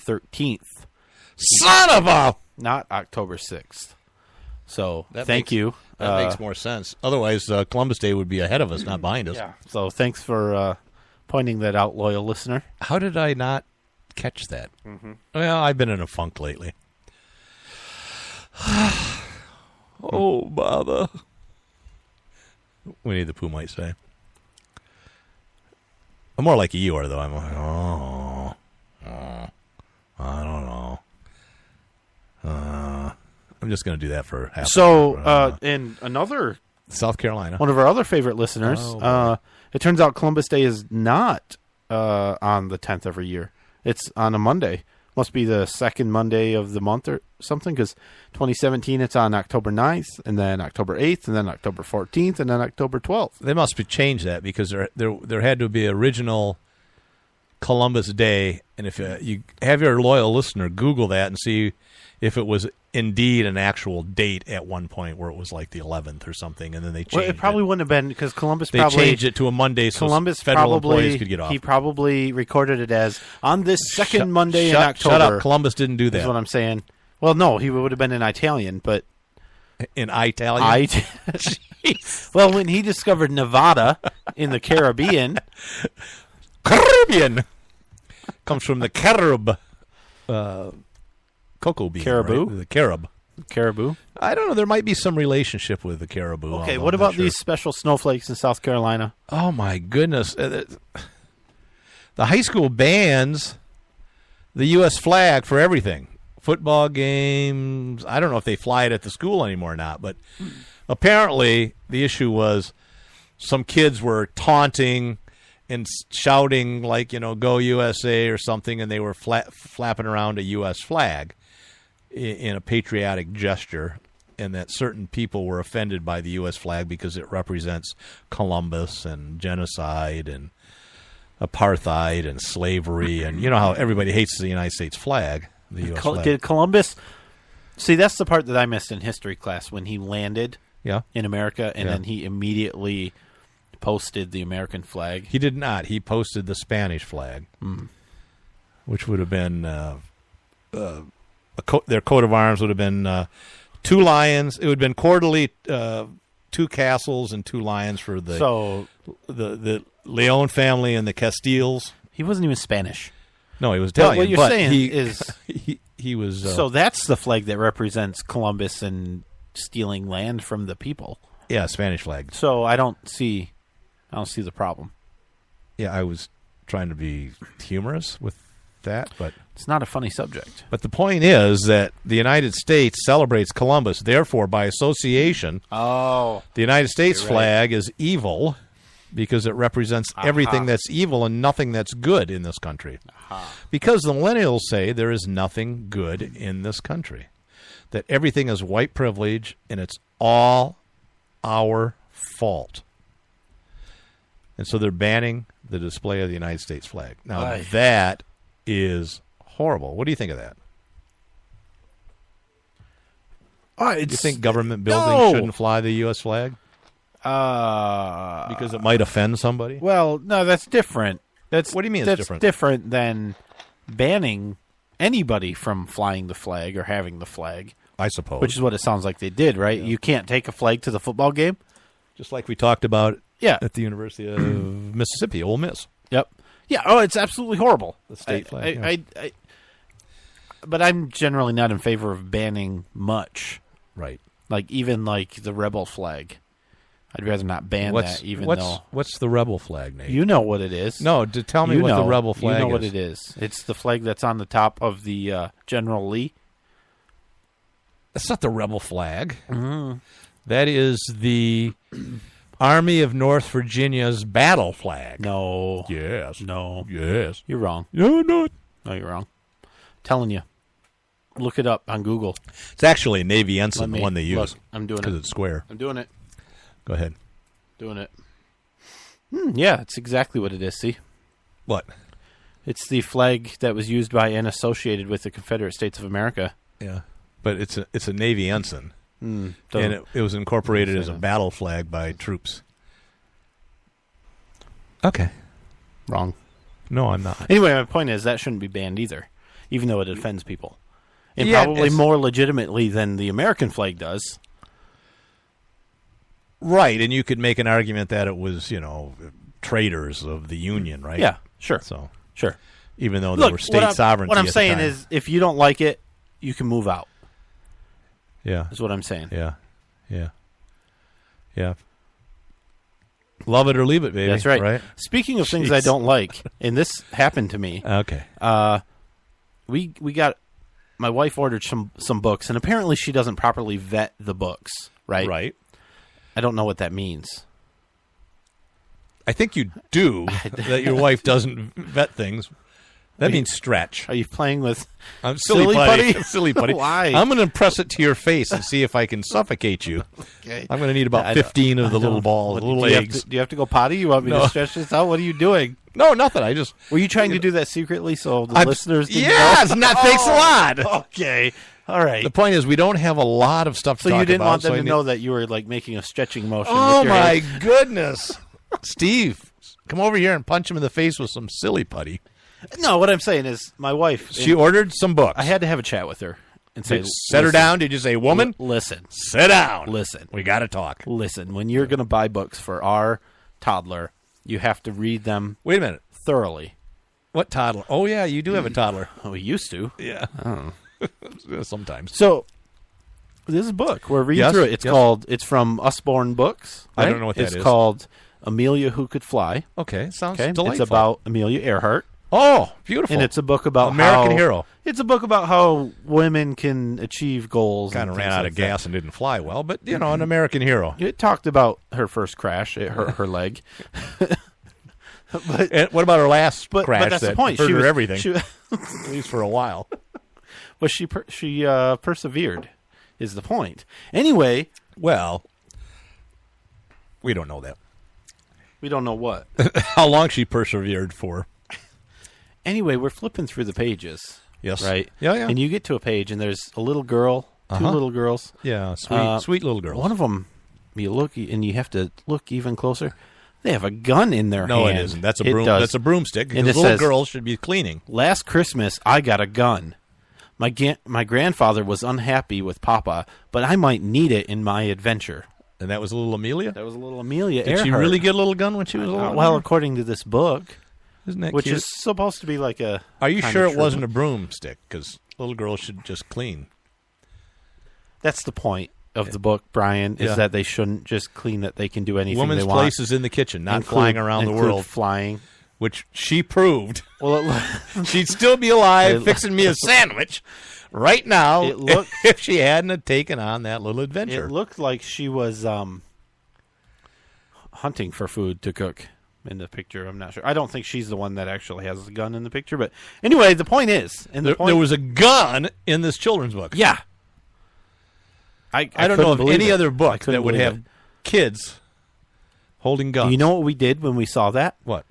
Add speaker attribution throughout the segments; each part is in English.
Speaker 1: 13th.
Speaker 2: Son of a...
Speaker 1: Not October 6th. So,
Speaker 2: That
Speaker 1: thank
Speaker 2: makes-
Speaker 1: you.
Speaker 2: That makes more sense. Otherwise, Columbus Day would be ahead of us, not behind us.
Speaker 1: Yeah. So, thanks for pointing that out, loyal listener.
Speaker 2: How did I not catch that? Mm-hmm. Well, I've been in a funk lately. Oh, bother. Winnie the Pooh might say. I'm more like Eeyore, though. I'm like, I don't know. I'm just going to do that for half an hour.
Speaker 1: And another...
Speaker 2: South Carolina.
Speaker 1: One of our other favorite listeners. It turns out Columbus Day is not on the 10th every year. It's on a Monday. Must be the second Monday of the month or something, because 2017 it's on October 9th, and then October 8th, and then October 14th, and then October 12th.
Speaker 2: They must be changed that, because there had to be original Columbus Day, and if you have your loyal listener Google that and see if it was indeed an actual date at one point where it was like the 11th or something, and then they changed it.
Speaker 1: It probably wouldn't have been, because Columbus
Speaker 2: they
Speaker 1: probably...
Speaker 2: changed it to a Monday so
Speaker 1: Columbus
Speaker 2: federal employees could get off.
Speaker 1: He probably recorded it as on this second Monday in October.
Speaker 2: Shut up. Columbus didn't do that.
Speaker 1: That's what I'm saying. Well, no, he would have been in Italian, but...
Speaker 2: In Italian?
Speaker 1: Well, when he discovered Nevada in the Caribbean...
Speaker 2: Caribbean! Comes from the Carib... cocoa bean.
Speaker 1: Caribou?
Speaker 2: Right? The Carib.
Speaker 1: Caribou?
Speaker 2: I don't know. There might be some relationship with the caribou.
Speaker 1: Okay, what about these special snowflakes in South Carolina?
Speaker 2: Oh, my goodness. The high school bans the U.S. flag for everything. Football games. I don't know if they fly it at the school anymore or not, but apparently the issue was some kids were taunting and shouting like, go USA or something, and they were flapping around a U.S. flag in a patriotic gesture, and that certain people were offended by the U.S. flag because it represents Columbus and genocide and apartheid and slavery, and you know how everybody hates the United States flag, the U.S. flag.
Speaker 1: Did Columbus... See, that's the part that I missed in history class, when he landed in America, and then he immediately posted the American flag.
Speaker 2: He did not. He posted the Spanish flag, which would have been... their coat of arms would have been 2 lions. It would have been quarterly 2 castles and 2 lions for the Leon family and the Castiles.
Speaker 1: He wasn't even Spanish.
Speaker 2: No, he was Italian.
Speaker 1: What you're saying is
Speaker 2: he was.
Speaker 1: So that's the flag that represents Columbus and stealing land from the people.
Speaker 2: Yeah, Spanish flag.
Speaker 1: So I don't see the problem.
Speaker 2: Yeah, I was trying to be humorous with that, but
Speaker 1: it's not a funny subject.
Speaker 2: But the point is that the United States celebrates Columbus. Therefore, by association, the United States flag is evil because it represents everything that's evil and nothing that's good in this country. Because the millennials say there is nothing good in this country, that everything is white privilege and it's all our fault. And so they're banning the display of the United States flag. Now, that is horrible. What do you think of that? Do you think government buildings shouldn't fly the U.S. flag? Because it might offend somebody?
Speaker 1: Well, no, that's different. What
Speaker 2: do you mean it's different?
Speaker 1: That's different than banning anybody from flying the flag or having the flag.
Speaker 2: I suppose.
Speaker 1: Which is what it sounds like they did, right? Yeah. You can't take a flag to the football game?
Speaker 2: Just like we talked about at the University of Mississippi, Ole Miss.
Speaker 1: Yep. Yeah, it's absolutely horrible.
Speaker 2: The state flag.
Speaker 1: But I'm generally not in favor of banning much.
Speaker 2: Right.
Speaker 1: Like, even like the rebel flag. I'd rather not ban that, even though...
Speaker 2: What's the rebel flag, Nate?
Speaker 1: You know what it is.
Speaker 2: No, tell me what the rebel flag is.
Speaker 1: You know what it is. It's the flag that's on the top of the General Lee.
Speaker 2: That's not the rebel flag.
Speaker 1: Mm-hmm.
Speaker 2: That is the Army of North Virginia's battle flag.
Speaker 1: No.
Speaker 2: Yes.
Speaker 1: No.
Speaker 2: Yes.
Speaker 1: You're wrong.
Speaker 2: No, not.
Speaker 1: No, you're wrong. I'm telling you. Look it up on Google.
Speaker 2: It's actually a Navy ensign, the one they use.
Speaker 1: Look, I'm doing it.
Speaker 2: Because it's square.
Speaker 1: I'm doing it.
Speaker 2: Go ahead.
Speaker 1: Doing it. Yeah, it's exactly what it is, see?
Speaker 2: What?
Speaker 1: It's the flag that was used by and associated with the Confederate States of America.
Speaker 2: Yeah. But it's a Navy ensign.
Speaker 1: And
Speaker 2: it was incorporated as a battle flag by troops. Okay.
Speaker 1: Wrong.
Speaker 2: No, I'm not.
Speaker 1: Anyway, my point is that shouldn't be banned either. even though it offends people. And
Speaker 2: Yeah,
Speaker 1: probably more legitimately than the American flag does.
Speaker 2: Right, and you could make an argument that it was, traitors of the Union, right?
Speaker 1: Yeah, sure.
Speaker 2: So,
Speaker 1: Sure.
Speaker 2: even though they were state sovereignty.
Speaker 1: What I'm
Speaker 2: at the
Speaker 1: saying
Speaker 2: time.
Speaker 1: is, if you don't like it, you can move out.
Speaker 2: Yeah.
Speaker 1: Is what I'm saying.
Speaker 2: Yeah. Love it or leave it, baby.
Speaker 1: That's right.
Speaker 2: Right.
Speaker 1: Speaking of things I don't like, and this happened to me.
Speaker 2: Okay.
Speaker 1: We got my wife ordered some books, and apparently she doesn't properly vet the books. Right.
Speaker 2: Right.
Speaker 1: I don't know what that means.
Speaker 2: I think you do that. Your wife doesn't vet things. That means stretch.
Speaker 1: Are you playing with
Speaker 2: silly putty? Silly putty.
Speaker 1: Why?
Speaker 2: I'm going to press it to your face and see if I can suffocate you.
Speaker 1: Okay.
Speaker 2: I'm going to need about 15 of the little balls, little eggs.
Speaker 1: Do you have to go potty? You want me to stretch this out? What are you doing?
Speaker 2: No, nothing. I just...
Speaker 1: Were you trying to do that secretly so the listeners didn't
Speaker 2: Yes,
Speaker 1: know?
Speaker 2: not thanks a lot.
Speaker 1: Okay. All right.
Speaker 2: The point is we don't have a lot of stuff to
Speaker 1: So
Speaker 2: talk about.
Speaker 1: you didn't want them
Speaker 2: so
Speaker 1: to know that you were like making a stretching motion
Speaker 2: Oh,
Speaker 1: with your
Speaker 2: my
Speaker 1: hand.
Speaker 2: goodness. Steve, come over here and punch him in the face with some silly putty.
Speaker 1: No, what I'm saying is my wife...
Speaker 2: She ordered some books.
Speaker 1: I had to have a chat with her and say...
Speaker 2: Set her down. Did you say, woman?
Speaker 1: Listen.
Speaker 2: Sit down.
Speaker 1: Listen.
Speaker 2: We got to talk.
Speaker 1: Listen. When you're going to buy books for our toddler, you have to read them
Speaker 2: Wait a minute.
Speaker 1: thoroughly.
Speaker 2: What toddler? Oh, yeah, you do have a toddler.
Speaker 1: Oh, we used to.
Speaker 2: Yeah. Sometimes.
Speaker 1: So, this is a book. We're reading through it. It's from Usborne Books.
Speaker 2: I
Speaker 1: right?
Speaker 2: don't know what that is.
Speaker 1: It's called Amelia Who Could Fly.
Speaker 2: Okay, sounds
Speaker 1: Okay,
Speaker 2: delightful.
Speaker 1: it's about Amelia Earhart.
Speaker 2: Oh, beautiful.
Speaker 1: And it's a book about
Speaker 2: American hero.
Speaker 1: It's a book about how women can achieve goals.
Speaker 2: Kind of
Speaker 1: and
Speaker 2: ran
Speaker 1: things
Speaker 2: out
Speaker 1: like
Speaker 2: of gas
Speaker 1: that.
Speaker 2: and didn't fly well, but, an American hero.
Speaker 1: It talked about her first crash. It hurt her leg. But
Speaker 2: And what about her last
Speaker 1: but
Speaker 2: crash
Speaker 1: that's
Speaker 2: that
Speaker 1: the point.
Speaker 2: hurt
Speaker 1: She
Speaker 2: her
Speaker 1: was
Speaker 2: everything, at least for a while?
Speaker 1: But she persevered. Is the point? Anyway,
Speaker 2: Well, we don't know that.
Speaker 1: we don't know what.
Speaker 2: How long she persevered for.
Speaker 1: Anyway, we're flipping through the pages.
Speaker 2: Yes.
Speaker 1: Right?
Speaker 2: Yeah, yeah.
Speaker 1: And you get to a page, and there's a little girl, two little girls.
Speaker 2: Yeah, sweet little girls.
Speaker 1: One of them, you look, and you have to look even closer. They have a gun in their
Speaker 2: No,
Speaker 1: hand.
Speaker 2: it isn't. That's a
Speaker 1: It
Speaker 2: broom.
Speaker 1: does.
Speaker 2: That's a broomstick.
Speaker 1: And
Speaker 2: Because
Speaker 1: it
Speaker 2: little
Speaker 1: says-
Speaker 2: girls should be cleaning.
Speaker 1: Last Christmas, I got a gun. My grandfather was unhappy with Papa, but I might need it in my adventure.
Speaker 2: And that was a little Amelia?
Speaker 1: That was a little Amelia
Speaker 2: Did
Speaker 1: Earhart.
Speaker 2: she really get a little gun when she was a little?
Speaker 1: Well, according to this book,
Speaker 2: isn't that
Speaker 1: which
Speaker 2: cute?
Speaker 1: is supposed to be like a...
Speaker 2: Are you
Speaker 1: kind
Speaker 2: sure
Speaker 1: of
Speaker 2: it wasn't a broomstick? Because little girls should just clean.
Speaker 1: That's the point of the book, Brian, is
Speaker 2: Yeah.
Speaker 1: that they shouldn't just clean, that they can do anything
Speaker 2: Woman's
Speaker 1: they want.
Speaker 2: place is in the kitchen, not
Speaker 1: Include-
Speaker 2: flying around the
Speaker 1: include
Speaker 2: world,
Speaker 1: flying.
Speaker 2: which she proved.
Speaker 1: Well,
Speaker 2: She'd still be alive fixing me a sandwich right now
Speaker 1: It looked-
Speaker 2: if she hadn't have taken on that little adventure.
Speaker 1: it looked like she was hunting for food to cook in the picture. I'm not sure. I don't think she's the one that actually has the gun in the picture. But anyway, the point is... and
Speaker 2: There was a gun in this children's book.
Speaker 1: Yeah. I
Speaker 2: don't know
Speaker 1: couldn't
Speaker 2: of
Speaker 1: believe
Speaker 2: any
Speaker 1: it.
Speaker 2: other
Speaker 1: I
Speaker 2: book
Speaker 1: couldn't
Speaker 2: that would
Speaker 1: believe
Speaker 2: have
Speaker 1: it.
Speaker 2: kids holding guns.
Speaker 1: You know what we did when we saw that?
Speaker 2: What?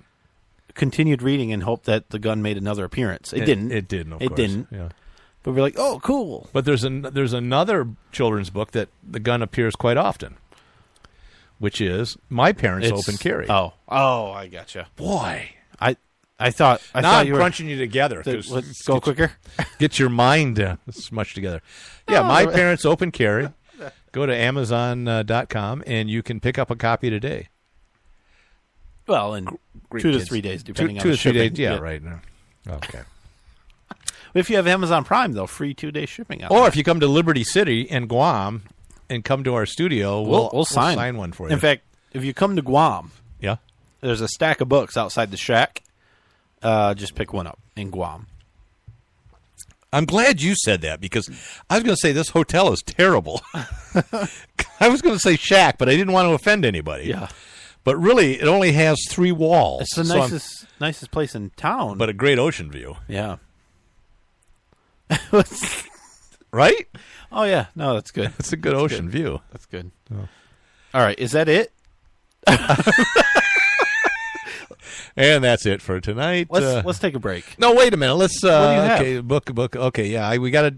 Speaker 1: Continued reading and hoped that the gun made another appearance. It didn't.
Speaker 2: It didn't, of
Speaker 1: It
Speaker 2: course.
Speaker 1: didn't.
Speaker 2: Yeah.
Speaker 1: But we're like, oh, cool.
Speaker 2: But there's another children's book that the gun appears quite often, which is My Parents' Open Carry.
Speaker 1: Oh, I gotcha.
Speaker 2: Boy.
Speaker 1: I thought
Speaker 2: Now I'm
Speaker 1: you were...
Speaker 2: crunching you together. 'Cause
Speaker 1: Let's go quicker.
Speaker 2: Get your mind smushed together. Yeah, My Parents' Open Carry. Go to Amazon.com and you can pick up a copy today.
Speaker 1: Well, in 2 to 3 days, depending on
Speaker 2: 2
Speaker 1: the
Speaker 2: to 3
Speaker 1: shipping.
Speaker 2: days. Yeah, right. No. Okay.
Speaker 1: If you have Amazon Prime, though, free 2-day shipping.
Speaker 2: Or if you come to Liberty City and Guam and come to our studio, we'll sign one for you.
Speaker 1: In fact, if you come to Guam,
Speaker 2: yeah,
Speaker 1: there's a stack of books outside the shack. Just pick one up in Guam.
Speaker 2: I'm glad you said that because I was going to say this hotel is terrible. I was going to say shack, but I didn't want to offend anybody.
Speaker 1: Yeah.
Speaker 2: But really, it only has 3 walls.
Speaker 1: It's the nicest place in town.
Speaker 2: But a great ocean view.
Speaker 1: Yeah.
Speaker 2: Right?
Speaker 1: Oh, yeah. No, that's good.
Speaker 2: It's a good ocean view.
Speaker 1: That's good. Oh. All right. Is that it?
Speaker 2: And that's it for tonight.
Speaker 1: Let's take a break.
Speaker 2: No, wait a minute. Let's
Speaker 1: What do you have?
Speaker 2: okay, book. Okay, yeah. We got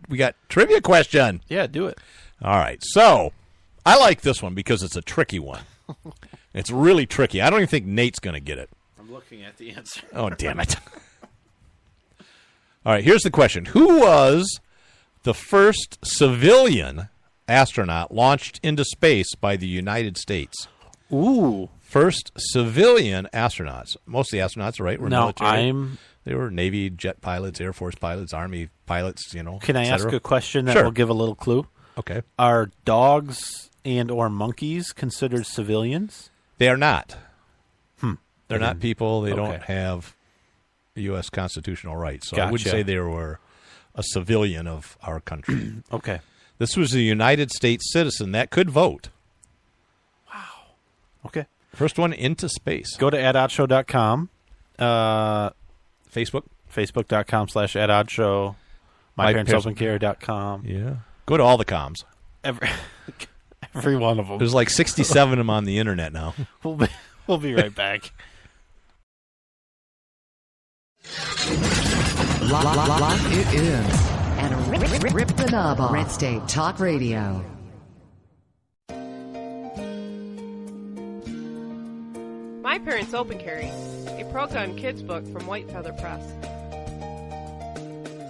Speaker 2: trivia question.
Speaker 1: Yeah, do it.
Speaker 2: All right. So, I like this one because it's a tricky one. It's really tricky. I don't even think Nate's going to get it.
Speaker 1: I'm looking at the answer.
Speaker 2: Oh, damn it. All right, here's the question. Who was the first civilian astronaut launched into space by the United States?
Speaker 1: Ooh.
Speaker 2: First civilian astronauts. Most of the astronauts, right, were military. They were Navy jet pilots, Air Force pilots, Army pilots,
Speaker 1: Can I ask a question that
Speaker 2: Sure.
Speaker 1: will give a little clue?
Speaker 2: Okay.
Speaker 1: Are dogs and or monkeys considered civilians?
Speaker 2: They are not. They're not people. They
Speaker 1: Okay.
Speaker 2: don't have U.S. constitutional rights. So I
Speaker 1: Gotcha.
Speaker 2: wouldn't say they were a civilian of our country.
Speaker 1: Okay.
Speaker 2: This was a United States citizen that could vote.
Speaker 1: Okay.
Speaker 2: First one into space.
Speaker 1: Go to adoddshow.com.
Speaker 2: Facebook.
Speaker 1: Facebook.com/adoddshow. MyParentsOpenCare.com.
Speaker 2: Yeah. Go to all the comms.
Speaker 1: Every one of them.
Speaker 2: There's like 67 of them on the internet now.
Speaker 1: We'll be right back.
Speaker 3: Lock it in. And rip the knob off. Red State Talk Radio.
Speaker 4: My Parents Open Carry, a pro-gun kids book from White Feather Press.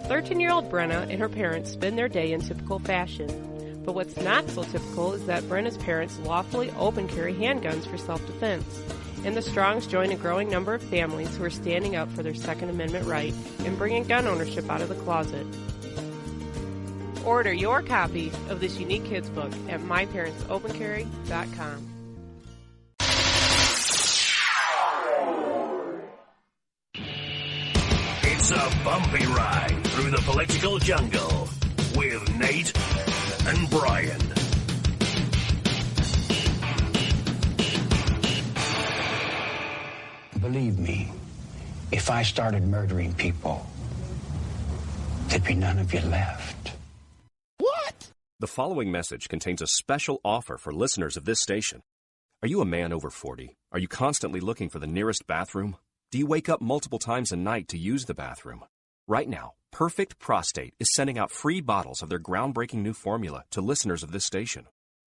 Speaker 4: 13-year-old Brenna and her parents spend their day in typical fashion. But what's not so typical is that Brenna's parents lawfully open carry handguns for self-defense. And the Strongs join a growing number of families who are standing up for their Second Amendment right and bringing gun ownership out of the closet. Order your copy of this unique kids book at myparentsopencarry.com.
Speaker 5: It's a bumpy ride through the political jungle with Nate and Brian.
Speaker 6: Believe me, if I started murdering people, there'd be none of you left.
Speaker 7: The following message contains a special offer for listeners of this station. Are you a man over 40? Are you constantly looking for the nearest bathroom? Do you wake up multiple times a night to use the bathroom? Right now, Perfect Prostate is sending out free bottles of their groundbreaking new formula to listeners of this station.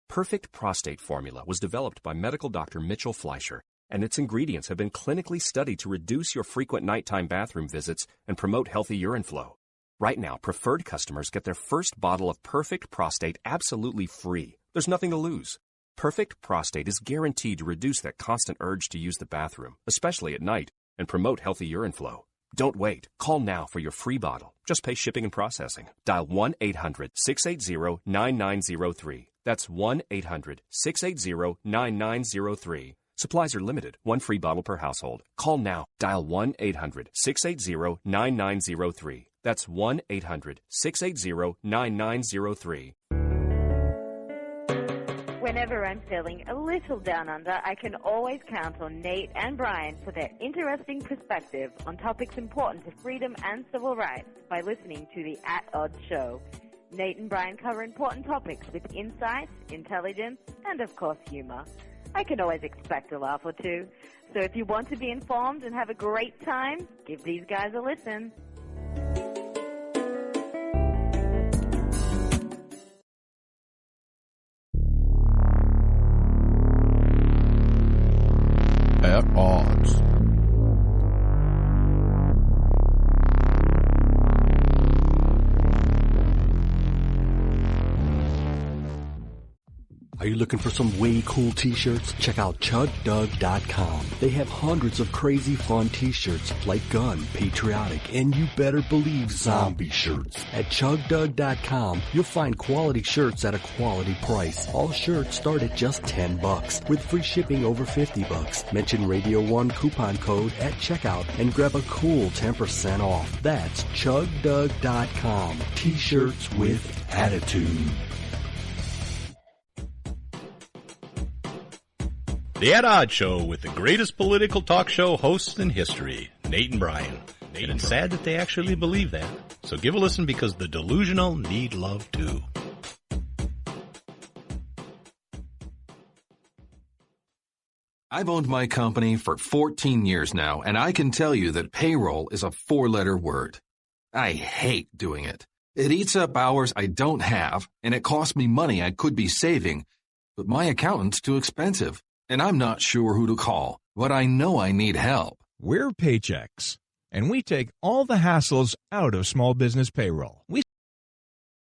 Speaker 7: Perfect Prostate formula was developed by medical doctor Mitchell Fleischer, and its ingredients have been clinically studied to reduce your frequent nighttime bathroom visits and promote healthy urine flow. Right now, preferred customers get their first bottle of Perfect Prostate absolutely free. There's nothing to lose. Perfect Prostate is guaranteed to reduce that constant urge to use the bathroom, especially at night, and promote healthy urine flow. Don't wait. Call now for your free bottle. Just pay shipping and processing. Dial 1-800-680-9903. That's 1-800-680-9903. Supplies are limited. One free bottle per household. Call now. Dial 1-800-680-9903. That's 1-800-680-9903.
Speaker 8: Whenever I'm feeling a little down under, I can always count on Nate and Brian for their interesting perspective on topics important to freedom and civil rights by listening to the At Odds Show. Nate and Brian cover important topics with insight, intelligence, and of course humor. I can always expect a laugh or two. So if you want to be informed and have a great time, give these guys a listen.
Speaker 2: At odds.
Speaker 9: Are you looking for some way cool t-shirts? Check out ChugDug.com. They have hundreds of crazy fun t-shirts like gun, patriotic, and you better believe zombie shirts. At ChugDug.com, you'll find quality shirts at a quality price. All shirts start at just $10 with free shipping over $50. Mention Radio 1 coupon code at checkout and grab a cool 10% off. That's ChugDug.com. T-shirts with attitude.
Speaker 2: The At Odds Show with the greatest political talk show hosts in history, Nate and Brian. And it's sad that they actually believe that. So give a listen because the delusional need love too.
Speaker 10: I've owned my company for 14 years now, and I can tell you that payroll is a 4-letter word. I hate doing it. It eats up hours I don't have, and it costs me money I could be saving. But my accountant's too expensive. And I'm not sure who to call, but I know I need help.
Speaker 11: We're Paychex. and we take all the hassles out of small business payroll. We